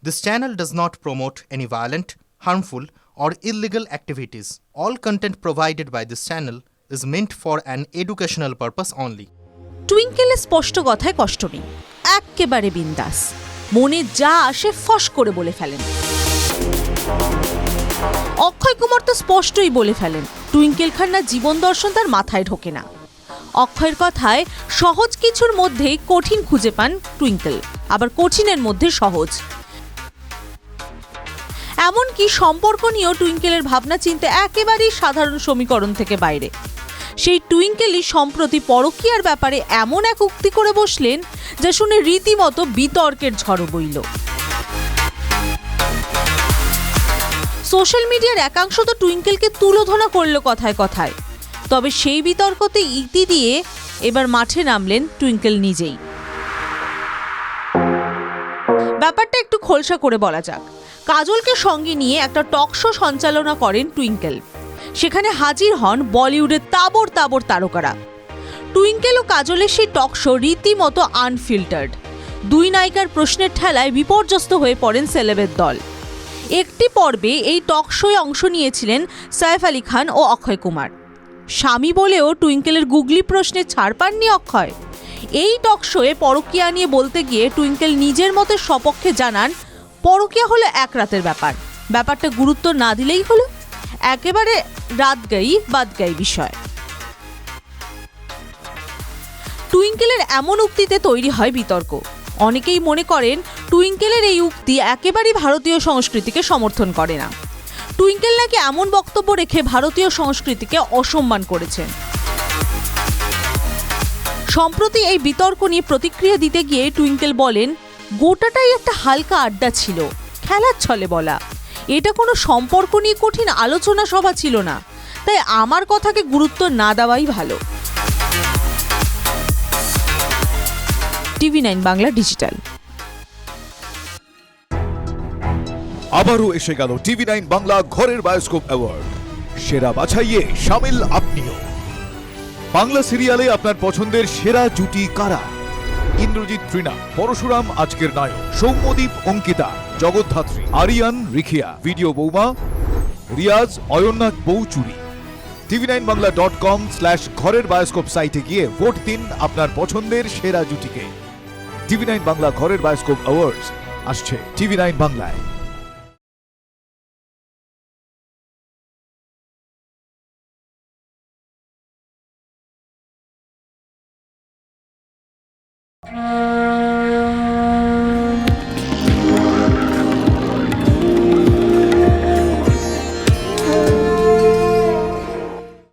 This channel does not promote any violent, harmful, or illegal activities. All content provided by this channel is meant for an educational purpose only. টুইঙ্কেলের স্পষ্ট কথায় কষ্ট নেই, এক্কেবারে বিন্দাস, মনে যা আসে ফস করে বলে ফেলেন। অক্ষয় কুমার তো স্পষ্টই বলে ফেলেন টুইঙ্কেল খান্নার জীবন দর্শন তার মাথায় ঢোকে না। অক্ষয়ের কথায় সহজ কিছুর মধ্যেই কঠিন খুঁজে পান টুইঙ্কেল, আবার কঠিনের মধ্যে সহজ। এমনকি সম্পর্ক নিয়েও টুইঙ্কেলের ভাবনা চিন্তা একেবারেই সাধারণ সমীকরণ থেকে বাইরে। সেই টুইঙ্কেলই সম্প্রতি পরকীয়ার ব্যাপারে এমন এক উক্তি করে বসলেন যা শুনে রীতিমতো বিতর্কের ঝড় বইল। সোশ্যাল মিডিয়ার একাংশ তো টুইঙ্কেলকে তুলোধনা করল কথায় কথায়, তবে সেই বিতর্কতে ইতি দিয়ে এবার মাঠে নামলেন টুইঙ্কেল নিজেই। ব্যাপারটা একটু খোলসা করে বলা যাক। কাজলকে সঙ্গে নিয়ে একটা টক শো সঞ্চালনা করেন টুইঙ্কেল। সেখানে হাজির হন বলিউডের তাবড় তাবড় তারকারা। টুইঙ্কেল ও কাজলের সেই টক শো রীতিমতো আনফিল্টার্ড। দুই নায়িকার প্রশ্নের ঠেলায় বিপর্যস্ত হয়ে পড়েন সেলেবের দল। একটি পর্বে এই টক শোয়ে অংশ নিয়েছিলেন সাইফ আলী খান ও অক্ষয় কুমার। স্বামী বলেও টুইঙ্কেলের গুগলি প্রশ্নে ছাড় পাননি অক্ষয়। এই টক শোয়ে পরকীয়া নিয়ে বলতে গিয়ে টুইঙ্কেল নিজের মতে সপক্ষে জানান, পরকীয়া হলো এক রাতের ব্যাপার, ব্যাপারটা গুরুত্ব না দিলেই হলো, একেবারে রাত গাই বাদ গাই বিষয়। টুইঙ্কেলের এমন উক্তিতে তৈরি হয় বিতর্ক। অনেকেই মনে করেন টুইঙ্কেলের এই উক্তি একেবারেই ভারতীয় সংস্কৃতিকে সমর্থন করে না। টুইঙ্কেল নাকি এমন বক্তব্য রেখে ভারতীয় সংস্কৃতিকে অসম্মান করেছেন। সম্প্রতি এই বিতর্ক নিয়ে প্রতিক্রিয়া দিতে গিয়ে টুইঙ্কেল বলেন, গোটাটাই একটা হালকা আড্ডা ছিল, খেলার ছলে বলা। এটা কোনো সম্পর্ক নিয়ে কঠিন আলোচনা সভা ছিল না, তাই আমার কথাকে গুরুত্ব না দেওয়াই ভালো। টিভি9 বাংলা ডিজিটাল। আবারও এসে গেল টিভি9 বাংলা ঘরের বায়োস্কোপ অ্যাওয়ার্ড। সেরা বাছাইয়ে শামিল আপনিও। বাংলা সিরিয়ালে আপনার পছন্দের সেরা জুটি কারা? ইন্দ্রজিৎ তৃণা, পরশুরাম আজকের নায়ক, সৌম্যদীপ অঙ্কিতা, জগদ্ধাত্রী, আরিয়ান রিখিয়া, ভিডিও বৌমা, রিয়াজ অয়ন্নাথ বৌচুরি। tv9bangla.com/ঘরের বায়োস্কোপ সাইটে গিয়ে ভোট দিন আপনার পছন্দের সেরা জুটিকে। টিভি9 বাংলা ঘরের বায়োস্কোপ অ্যাওয়ার্ডস আসছে টিভি9 বাংলায়।